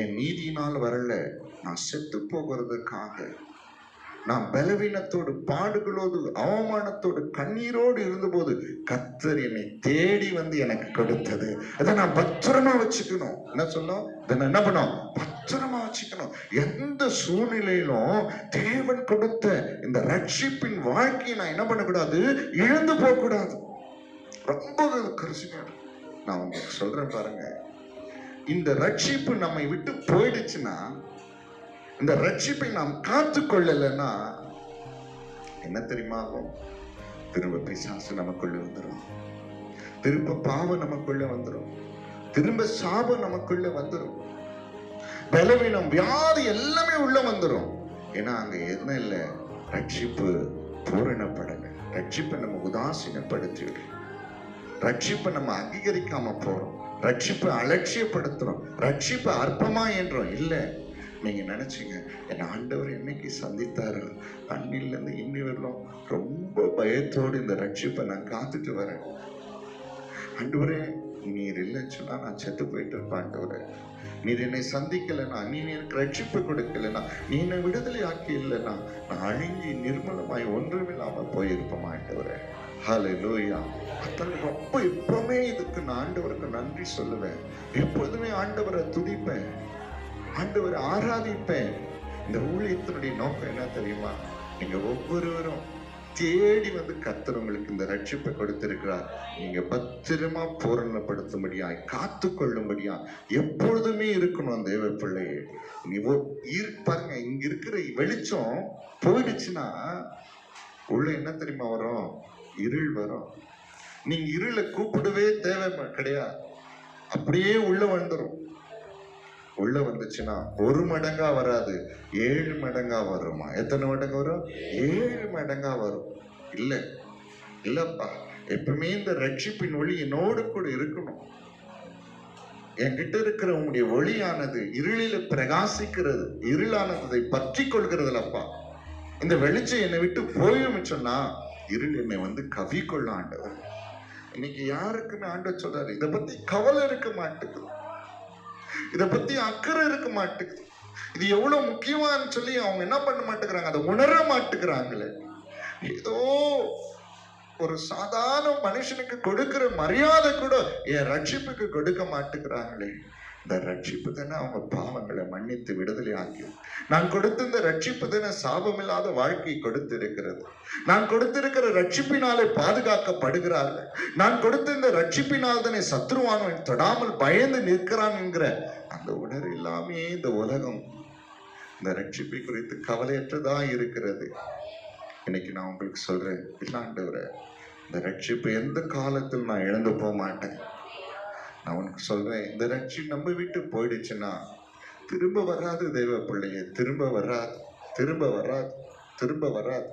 என் நீதியினால் வரல, நான் செத்து போகிறதுக்காக, நான் பலவீனத்தோடு, பாடுகளோடு, அவமானத்தோடு, கண்ணீரோடு இருந்தபோது கர்த்தர் என்னை தேடி வந்து எனக்கு கொடுத்தது. அதை நான் பத்திரமா வச்சுக்கணும். என்ன சொன்னோம்? இதை என்ன பண்ணோம்? பத்திரமா வச்சுக்கணும். எந்த சூழ்நிலையிலும் தேவன் கொடுத்த இந்த ரட்சிப்பின் வாழ்க்கையை நான் என்ன பண்ணக்கூடாது? இழந்து போக கூடாது. ரொம்ப கரிசனையா நான் உங்களுக்கு சொல்றேன் பாருங்க, இந்த ரட்சிப்பு நம்மை விட்டு போயிடுச்சுன்னா, இந்த ரட்சிப்பை நாம் காத்து கொள்ளலைன்னா என்ன தெரியுமா ஆகும்? திரும்ப பிசாசு நமக்குள்ள வந்துடும், திரும்ப பாவம் நமக்குள்ள வந்துடும், திரும்ப சாபம் நமக்குள்ள வந்துடும், பலவீனம், வியாதி எல்லாமே உள்ள வந்துடும். ஏன்னா அங்க என்ன இல்லை? ரட்சிப்பு பூரணப்படலை. ரட்சிப்பை நம்ம உதாசீனப்படுத்திடும், ரட்சிப்பை நம்ம அங்கீகரிக்காம போறோம், ரட்சிப்பை அலட்சியப்படுத்துறோம், ரட்சிப்பை அற்பமா என்றோம். இல்லை, நீங்க நினைச்சீங்க என் ஆண்டவர் என்னைக்கு சந்தித்தாரு, அன்னில இருந்து இன்னி வரலும் ரொம்ப பயத்தோடு இந்த ரட்சிப்பை நான் காத்துட்டு வரேன். ஆண்டவரே, நீர் இல்லைன்னு சொன்னா நான் செத்து போயிட்டு இருப்பேன். ஆண்டவரே, நீர் என்னை சந்திக்கலைன்னா, நீ எனக்கு ரட்சிப்பு கொடுக்கலைன்னா, நீ என்னை விடுதலை ஆக்கி இல்லைன்னா நான் அழிஞ்சி நிர்மலமாய் ஒன்றுமில்லாம போயிருப்போம். ஆண்டவரே, ஹல்லேலூயா. அத்தனை ரொம்ப எப்பவுமே இதுக்கு நான் ஆண்டவருக்கு நன்றி சொல்லுவேன். எப்பொழுதுமே ஆண்டவரை துதிப்பேன், ஆண்டவரை ஆராதிப்பேன். இந்த ஊழியத்தினுடைய நோக்கம் என்ன தெரியுமா? நீங்க ஒவ்வொருவரும் தேடி வந்து கர்த்தர் உங்களுக்கு இந்த ரட்சிப்பை கொடுத்திருக்கிறார். நீங்க பத்திரமா பூரணப்படுத்தும்படியா, காத்து கொள்ளும்படியா எப்பொழுதுமே இருக்கணும் தேவ பிள்ளையே. நீ பாருங்க, இங்க இருக்கிற வெளிச்சம் போயிடுச்சுன்னா உள்ள என்ன தெரியுமா வரும்? இருள் வரும். நீங்க இருளை கூப்பிடவே தேவை கிடையாது, அப்படியே உள்ள வந்துடும். உள்ள வந்துச்சுன்னா 1 மடங்கா வராது, 7 மடங்கா வருமா? எத்தனை மடங்கு வரும்? 7 மடங்கா வரும். இல்லப்பா, எப்பவுமே இந்த ரட்சிப்பின் ஒளி என்னோடு கூட இருக்கணும். என்கிட்ட இருக்கிற உங்களுடைய ஒளியானது இருளில பிரகாசிக்கிறது, இருளானதை பற்றி கொள்கிறதுலப்பா. இந்த வெளிச்சம் என்னை விட்டு போயும் சொன்னா இருள் என்னை வந்து கவி கொள்ள ஆண்டவர். இன்னைக்கு யாருக்குமே ஆண்டவர் சொல்றாரு, இதை பத்தி கவலை இருக்க மாட்டேங்குது, இதை பத்தி அக்கறை இருக்க மாட்டேங்குது, இது எவ்வளவு முக்கியமானு சொல்லி அவங்க என்ன பண்ண மாட்டேங்கிறாங்க, அதை உணர மாட்டேங்கிறாங்களே. ஏதோ ஒரு சாதாரண மனுஷனுக்கு கொடுக்கிற மரியாதை கூட என் ரட்சிப்புக்கு கொடுக்க மாட்டேங்கிறாங்களே. இந்த ரட்சிப்பு தானே அவங்க பாவங்களை மன்னித்து விடுதலை ஆக்கி, நான் கொடுத்த இந்த ரட்சிப்பு தானே சாபமில்லாத வாழ்க்கை கொடுத்திருக்கிறது. நான் கொடுத்திருக்கிற ரட்சிப்பினாலே பாதுகாக்கப்படுகிறார்கள். நான் கொடுத்த இந்த ரட்சிப்பினால் தானே சத்ருவானவன் தொடாமல் பயந்து நிற்கிறான் என்கிற அந்த உணர்வு இல்லாமே இந்த உலகம் இந்த ரட்சிப்பை குறித்து கவலையற்றதா இருக்கிறது. இன்னைக்கு நான் உங்களுக்கு சொல்றேன், இல்லாண்டவரை இந்த ரட்சிப்பு எந்த காலத்தில் நான் இழந்து போக மாட்டேன். நான் உனக்கு சொல்றேன், இந்த ரட்சிப்பு நம்ம விட்டு போயிடுச்சுன்னா திரும்ப வராது தெய்வ பிள்ளையே, திரும்ப வராது, திரும்ப வராது, திரும்ப வராது.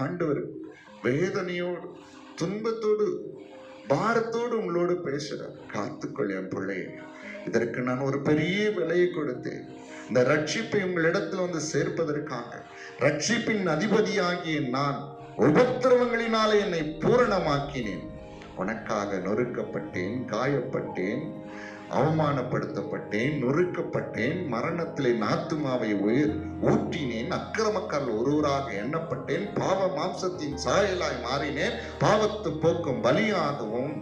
ஆண்டவர் வேதனையோடு, துன்பத்தோடு, பாரத்தோடு உங்களோடு பேசுற, காத்துக்கொள் என் பிள்ளையே. இதற்கு நான் ஒரு பெரிய விலையை கொடுத்தேன். இந்த ரட்சிப்பை உங்களிடத்தில் வந்து சேர்ப்பதற்காக, ரட்சிப்பின் அதிபதியாகிய நான் உபத்திரவங்களினாலே என்னை பூரணமாக்கினேன். உனக்காக நொறுக்கப்பட்டேன், காயப்பட்டேன், அவமானப்படுத்தப்பட்டேன், நொறுக்கப்பட்டேன், மரணத்திலே நாத்துமாவை ஊற்றினேன், அக்கிரமக்கால் ஒருவராக எண்ணப்பட்டேன், பாவ மாம்சத்தின் சாயலாய் மாறினேன், பாவத்து போக்கும் பலியாகவும்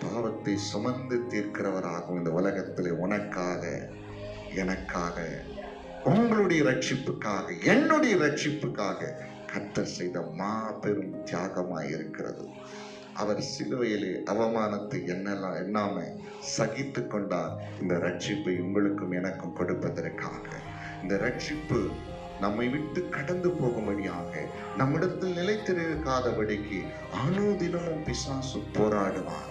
பாவத்தை சுமந்து தீர்க்கிறவராகவும் இந்த உலகத்திலே உனக்காக, எனக்காக, உங்களுடைய ரட்சிப்புக்காக, என்னுடைய ரட்சிப்புக்காக கர்த்தர் செய்த மாபெரும் தியாகமாய் இருக்கிறது. அவர் சிலுவையிலே அவமானத்தை எண்ணாம சகித்து கொண்டார், இந்த ரட்சிப்பை உங்களுக்கும் எனக்கும் கொடுப்பதற்காக. இந்த ரட்சிப்பு நம்மை விட்டு கடந்து போகும்படியாக, நம்மிடத்தில் நிலைத்திருக்காதபடிக்கு அனுதினமும் பிசாசு போராடுவார்.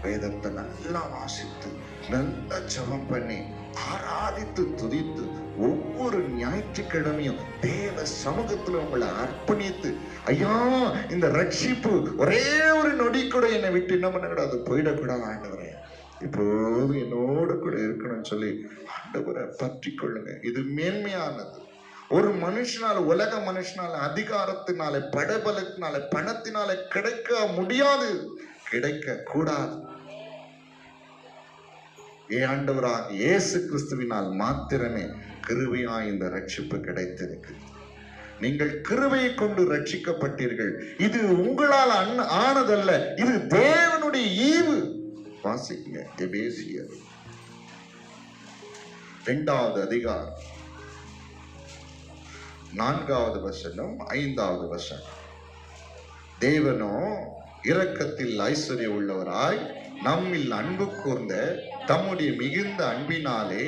வேதத்தை நல்லா வாசித்து, நல்லா ஜெபம் பண்ணி, ஆராதித்து, துதித்து, ஒவ்வொரு ஞாயிற்றுக்கிழமையும் தேவ சமூகத்துல உங்களை அர்ப்பணித்து, ஐயா இந்த ரட்சிப்பு ஒரே ஒரு நொடி கூட என்னை விட்டு என்ன பண்ணக்கூடாது, போயிடக்கூடாது ஆண்டவரே, இப்போது என்னோட கூட இருக்கணும்னு சொல்லி ஆண்டவரை பற்றி கொள்ளுங்க. இது மேன்மையானது. ஒரு மனுஷனால, உலக மனுஷனால, அதிகாரத்தினால, படபலத்தினால, பணத்தினால கிடைக்க முடியாது, கிடைக்க கூடாது. ஆண்டவராக இயேசு கிறிஸ்துவினால் மாத்திரமே கிருபையாய் இந்த ரட்சிப்பு கிடைத்திருக்கு. நீங்கள் கிருபையை கொண்டு ரட்சிக்கப்பட்டீர்கள். இது உங்களால் ஆனதல்ல, இது தேவனுடைய ஈவு. வாசிங்க எபேசியர் 2வது அதிகாரம் 4வது வசனம் 5வது வசனம். தேவனோ இரக்கத்தில் ஐஸ்வர்யம் உள்ளவராய் நம்மில் அன்பு கூர்ந்த தம்முடைய மிகுந்த அன்பினாலே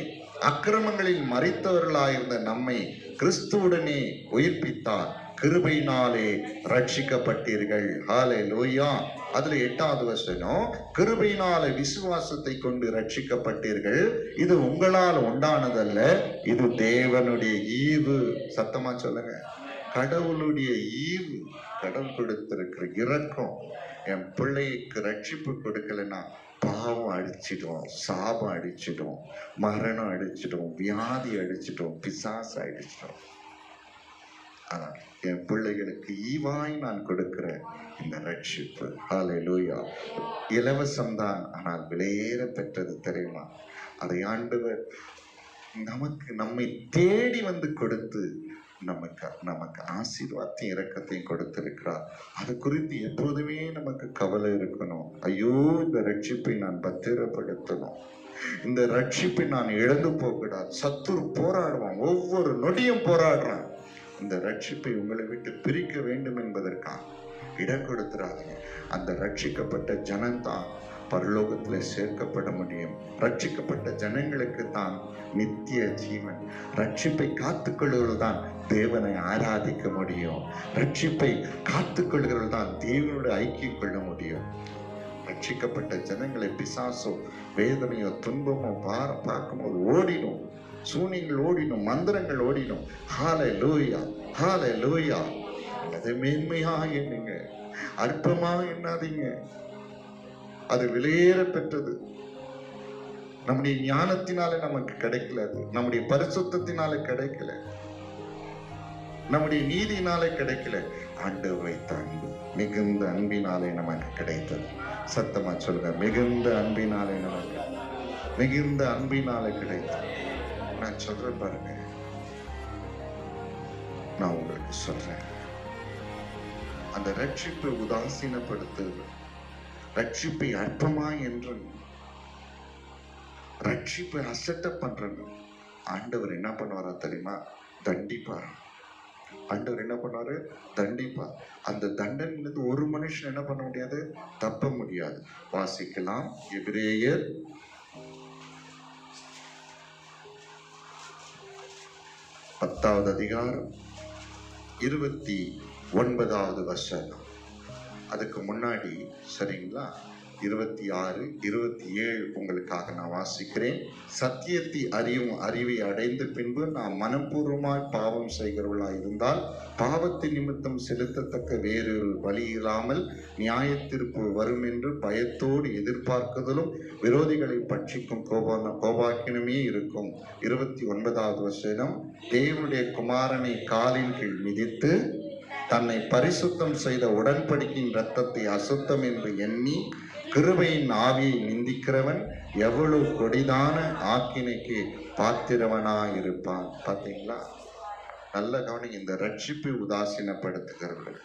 அக்கிரமங்களில் மரித்தவர்களாயிருந்த நம்மை கிறிஸ்துவுடனே உயிர்ப்பித்தார். கிருபையினாலே ரட்சிக்கப்பட்டீர்கள். ஹல்லேலூயா. அதுல 8வது வசனம், கிருபையினாலே விசுவாசத்தை கொண்டு ரட்சிக்கப்பட்டீர்கள். இது உங்களால் உண்டானதல்ல, இது தேவனுடைய ஈவு. சத்தமா சொல்லுங்க. கடவுளுடைய ஈவு. கடவுள் கொடுத்திருக்கிற இரக்கம். என் பிள்ளைக்கு ரட்சிப்பு கொடுக்கலன்னா பாவம் அடிச்சிடும், சாபம் அடிச்சிடும், மரணம் அடிச்சிடும், வியாதி அடிச்சிடும், பிசாசு அடிச்சிடும். ஆனால் என் பிள்ளைகளுக்கு ஈவாய் நான் கொடுக்கிற இந்த ரட்சிப்பு, ஹல்லேலூயா, இலவசம்தான், ஆனால் விலையேற பெற்றது. தெரியுமா? அதை ஆண்டவர் நம்மை தேடி வந்து கொடுத்து நமக்கு ஆசீர்வாதத்தையும் இரக்கத்தையும் கொடுத்திருக்கிறார். அது குறித்து எப்போதுமே நமக்கு கவலை இருக்கணும். ஐயோ, இந்த ரட்சிப்பை நான் பத்திரப்படுத்தணும், இந்த ரட்சிப்பை நான் இழந்து போகக்கூடாது. சத்துரு போராடுவான், ஒவ்வொரு நொடியும் போராடுறான். இந்த ரட்சிப்பை உங்களை விட்டு பிரிக்க வேண்டும் என்பதற்காக இடம் கொடுத்துறாங்க. அந்த ரட்சிக்கப்பட்ட ஜனம்தான் பரலோகத்தில் சேர்க்கப்பட முடியும். ரட்சிக்கப்பட்ட ஜனங்களுக்கு தான் நித்திய ஜீவன். ரட்சிப்பை காத்துக்கொள்கிறவர்கள் தான் தேவனை ஆராதிக்க முடியும். ரட்சிப்பை காத்துக்கொள்கிறவர்கள் தான் தேவனோட ஐக்கியம் கொள்ள முடியும். ரட்சிக்கப்பட்ட ஜனங்களை பிசாசோ வேதனையோ துன்பமோ பார்க்கும்போது ஓடிடும், சூனியங்கள் ஓடிடும், மந்திரங்கள் ஓடிடும். ஹல்லேலூயா, ஹல்லேலூயா. அதை மேன்மையா எண்ணுங்க, அற்பமா எண்ணாதீங்க. அது விலையேற பெற்றது. நம்முடைய ஞானத்தினால நமக்கு கிடைக்கல, அது நம்முடைய பரிசுத்தத்தினால கிடைக்கல, நம்முடைய நீதினாலே கிடைக்கல. ஆண்டவர் வைத்த அன்பு, மிகுந்த அன்பினாலே நமக்கு கிடைத்தது. சத்தமா சொல்லுங்க, மிகுந்த அன்பினாலே நமக்கு, மிகுந்த அன்பினாலே கிடைத்தது. நான் சொல்றேன் பாருங்க, நான் உங்களுக்கு சொல்றேன், அந்த ரட்சிப்பை உதாசீனப்படுத்துவது, ரட்சிப்பை அற்பமா என்று, ரட்சிப்பை அசட்ட பண்றது, ஆண்டவர் என்ன பண்ணுவாரா தெரியுமா? தண்டிப்பார். ஆண்டவர் என்ன பண்ணாரு? தண்டிப்பார். அந்த தண்டனை ஒரு மனுஷன் என்ன பண்ண முடியாது, தப்ப முடியாது. வாசிக்கலாம், எபிரேயர் 10வது அதிகாரம் 29வது வசனம். அதுக்கு முன்னாடி சரிங்களா, 26, 27 உங்களுக்காக நான் வாசிக்கிறேன். சத்தியத்தை அறியும் அறிவை அடைந்த பின்பு நாம் மனப்பூர்வமாய் பாவம் செய்கிறவர்களாய் இருந்தால் பாவத்தின் நிமித்தம் செலுத்தத்தக்க வேறொரு வழி இல்லாமல் நியாயத்தீர்ப்பு வரும் என்று பயத்தோடு எதிர்பார்க்குதலும் விரோதிகளை பட்சிக்கும் கோபாக்கினமே இருக்கும். 29வது வசனம், தேவனுடைய குமாரனை காலின் கீழ் மிதித்து தன்னை பரிசுத்தம் செய்த உடன்படிக்கையின் இரத்தத்தை அசுத்தம் என்று எண்ணி கிருபையின் ஆவியை நிந்திக்கிறவன் எவ்வளவு கொடிதான ஆக்கினைக்கு பாத்திரவனாயிருப்பான். பார்த்தீங்களா? நல்ல கவனிங்க. இந்த ரட்சிப்பை உதாசீனப்படுத்துகிறவர்கள்,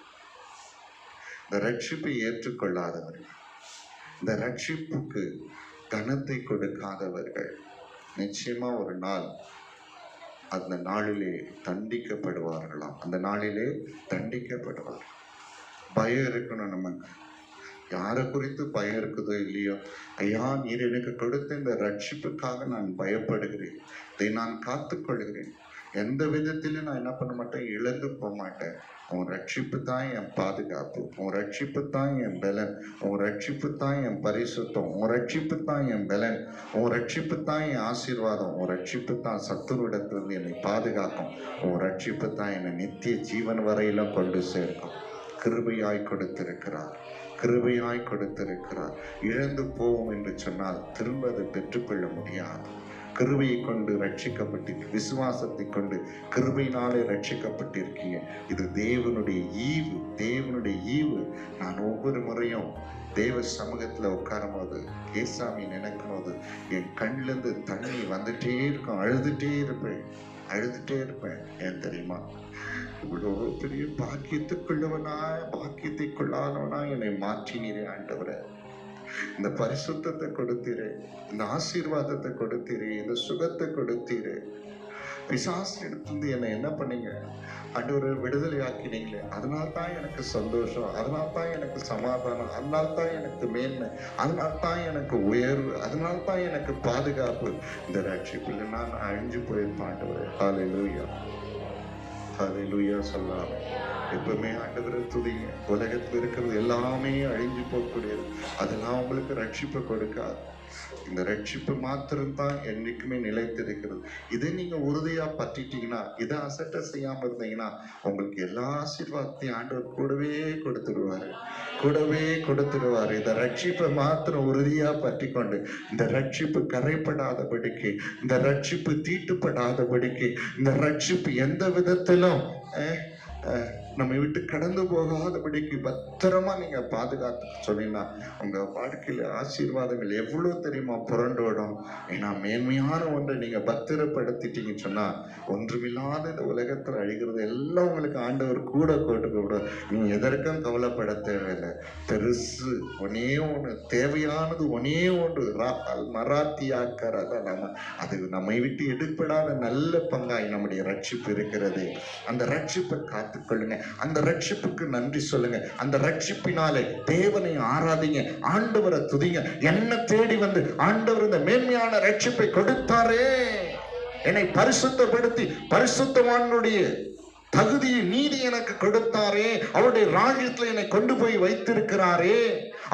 இந்த ரட்சிப்பை ஏற்றுக்கொள்ளாதவர்கள், இந்த ரட்சிப்புக்கு கனத்தை கொடுக்காதவர்கள் நிச்சயமா ஒரு நாள் அந்த நாளிலே தண்டிக்கப்படுவார்களாம். அந்த நாளிலே தண்டிக்கப்படுவார்கள். பயம் இருக்கணும் நமக்கு. யாரை குறித்து பயம் இருக்குதோ இல்லையோ, ஐயா நீர் எனக்கு கொடுத்த இந்த ரட்சிப்புக்காக நான் பயப்படுகிறேன், இதை நான் காத்துக்கொள்கிறேன், எந்த விதத்திலும் நான் என்ன பண்ண மாட்டேன், இழந்து போக மாட்டேன். உன் ரட்சிப்பு தான் என் பாதுகாப்பு, உன் ரட்சிப்பு தான் என் பலன், உன் ரட்சிப்பு தான் என் பரிசுத்தம், உன் ரட்சிப்பு தான் என் பலன், உன் ரட்சிப்பு தான் என் ஆசீர்வாதம், உன் ரட்சிப்பு தான் சத்துருவிடத்திலிருந்து என்னை பாதுகாக்கும், உன் ரட்சிப்பு தான் என்னை நித்திய ஜீவன் வரையில கொண்டு சேர்க்கும். கிருபையாய் கொடுத்திருக்கிறார், கிருபையாய் கொடுத்திருக்கிறார். இழந்து போவோம் என்று சொன்னால் திரும்ப அதை பெற்றுக்கொள்ள முடியாது. கிருபையை கொண்டு ரட்சிக்கப்பட்டிருக்கு, விசுவாசத்தை கொண்டு கிருபையினாலே ரட்சிக்கப்பட்டிருக்கீங்க. இது தேவனுடைய ஈவு, தேவனுடைய ஈவு. நான் ஒவ்வொரு முறையும் தேவ சமூகத்துல உட்காரும் போது, ஏசாமி நினைக்கும் போது என் கண்ணிலிருந்து தண்ணி வந்துட்டே இருக்கும். அழுதுட்டே இருப்பேன். ஏன் தெரியுமா? இவ்வளோ பெரிய பாக்கியத்தை கொள்ளாதவனா என்னை மாற்றினீரே ஆண்டவரே. இந்த பரிசுத்தத்தை கொடுத்தீரே, இந்த ஆசீர்வாதத்தை கொடுத்தீரே, இந்த சுகத்தை கொடுத்தீரே. பிசாசு இடத்துல என்னை என்ன பண்ணீங்க ஆண்டவரே, விடுதலை ஆக்கினீங்களே. அதனால தான் எனக்கு சந்தோஷம், அதனால தான் எனக்கு சமாதானம், அதனால தான் எனக்கு மேன்மை, அதனால தான் எனக்கு உயர்வு, அதனால தான் எனக்கு பாதுகாப்பு. இந்த ரட்சிப்பில் நான் அழிஞ்சு போயிருப்பேன் ஆண்டவரே. ஹல்லேலூயா, ஹல்லேலூயா சொல்லலாம். எப்பவுமே ஆண்டவரை துதிங்க. உலகத்தில் இருக்கிறது எல்லாமே அழிஞ்சு போகக்கூடியது, அதெல்லாம் உங்களுக்கு ரட்சிப்பை கொடுக்காது. இந்த ரட்சிப்பு மாத்திரம்தான் என்னைக்குமே நிலைத்திருக்கிறது. இதை நீங்க உறுதியா பற்றிட்டீங்கன்னா, இதை அசட்ட செய்யாம இருந்தீங்கன்னா, உங்களுக்கு எல்லா ஆசீர்வாதத்தையும் ஆண்டவர் கூடவே கொடுத்துருவாரு. இந்த ரட்சிப்பை மாத்திரம் உறுதியா பற்றி கொண்டு, இந்த ரட்சிப்பு கரைப்படாதபடிக்கு, இந்த ரட்சிப்பு தீட்டுப்படாதபடிக்கு, இந்த ரட்சிப்பு எந்த விதத்திலும் நம்ம விட்டு கடந்து போகாதபடிக்கு பத்திரமா நீங்க பாதுகாத்து சொன்னீங்கன்னா, உங்க வாழ்க்கையில ஆசீர்வாதங்கள் எவ்வளவு தெரியுமா புரண்டோடும். ஏன்னா மேன்மையான ஒன்றை நீங்க பத்திரப்படுத்திட்டீங்கன்னு சொன்னா, ஒன்றுமில்லாத இந்த உலகத்துல அழிகிறது எல்லாம் உங்களுக்கு ஆண்டவர் கூட கொடுக்க. நீங்க எதற்கும் கவலைப்பட தேவையில்லை. பெருசு ஒன்னே ஒன்று, தேவையானது ஒன்னே ஒன்று, மராத்தியாக்கர். நம்ம அது நம்மை விட்டு எடுப்படாத நல்ல பங்காய் நம்முடைய ரட்சிப்பு இருக்கிறது. அந்த ரட்சிப்பை காத்துக்கொள்ளுங்க, அந்த ரட்சிப்புக்கு நன்றி சொல்லுங்க, அந்த ரட்சிப்பினாலே தேவனை ஆராதிங்க, ஆண்டவரை துதிங்க. என்ன தேடி வந்து ஆண்டவர் இந்த மேன்மையான ரட்சிப்பை கொடுத்தாரே, என்னை பரிசுத்தப்படுத்தி பரிசுத்தவானுடைய தகுதியை நீதி எனக்கு கொடுத்தாரே, அவருடைய ராஜ்யத்தில் என்னை கொண்டு போய் வைத்திருக்கிறாரே,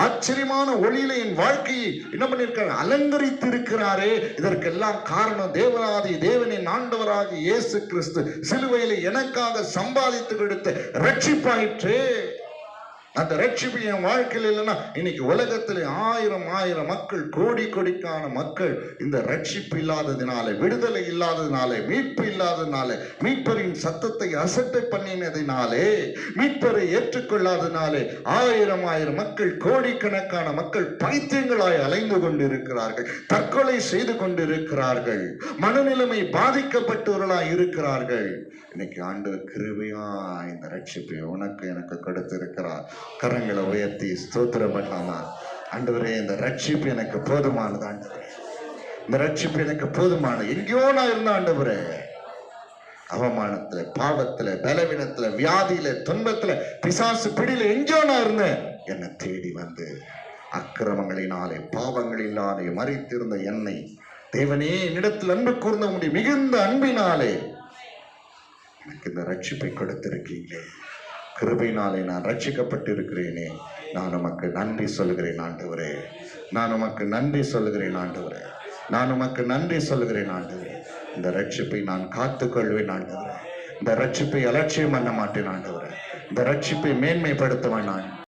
ஆச்சரியமான ஒளியில என் வாழ்க்கையை என்ன பண்ணிருக்காரு, அலங்கரித்து இருக்கிறாரே. இதற்கெல்லாம் காரணம் தேவனாதி தேவனின் ஆண்டவராகி இயேசு கிறிஸ்து சிலுவையில எனக்காக சம்பாதித்து கொடுத்த ரட்சிப்பாயிற்று. அந்த ரட்சிப்பு என் வாழ்க்கையில் இல்லைன்னா, இன்னைக்கு உலகத்தில் ஆயிரம் மக்கள், கோடிக்கான மக்கள் இந்த ரட்சிப்பு இல்லாததினாலே, விடுதலை இல்லாததினாலே, மீட்பு இல்லாததினாலே, மீட்பரின் சத்தத்தை அசட்டை பண்ணினதினாலே, மீட்பரை ஏற்றுக்கொள்ளாததினாலே ஆயிரம் மக்கள், கோடிக்கணக்கான மக்கள் பைத்தியங்களாய் அலைந்து கொண்டிருக்கிறார்கள், தற்கொலை செய்து கொண்டிருக்கிறார்கள், மனநிலைமை பாதிக்கப்பட்டவர்களாய் இருக்கிறார்கள். இன்னைக்கு ஆண்டவர் கிருபையா இந்த ரட்சிப்பை உனக்கு எனக்கு கொடுத்திருக்கிறார். கரங்களை உயர்த்தி ஸ்தோத்திரம் பண்ணலாமா? ஆண்டவரே, இந்த ரட்சிப்பு எனக்கு போதுமானது ஆண்டவரே, இந்த ரட்சிப்பு எனக்கு போதுமானது. எங்கேயோ நான் இருந்த ஆண்டவரே, அவமானத்துல, பாவத்துல, பலவீனத்துல, வியாதியில, துன்பத்துல, பிசாசு பிடியில எங்கேயோ நான் இருந்தேன். என்னை தேடி வந்து அக்கிரமங்களினாலே, பாவங்களினாலே மறித்திருந்த என்னை தேவனே என்னிடத்தில் அன்பு கூர்ந்த முடியும் மிகுந்த அன்பினாலே எனக்கு இந்த ரட்சிப்பை கொடுத்திருக்கீங்களே. கிருபையினாலே நான் ரட்சிக்கப்பட்டு இருக்கிறேனே. நான் உமக்கு நன்றி சொல்லுகிறேன் ஆண்டவரே. நான் உமக்கு நன்றி சொல்லுகிறேன் ஆண்டவரே. நான் உமக்கு நன்றி சொல்லுகிறேன் ஆண்டவரே. இந்த ரட்சிப்பை நான் காத்துக்கொள்வேன் ஆண்டவரே. இந்த ரட்சிப்பை அலட்சியம் பண்ண மாட்டேன் ஆண்டவரே. இந்த ரட்சிப்பை மேன்மைப்படுத்துவேன் நான்.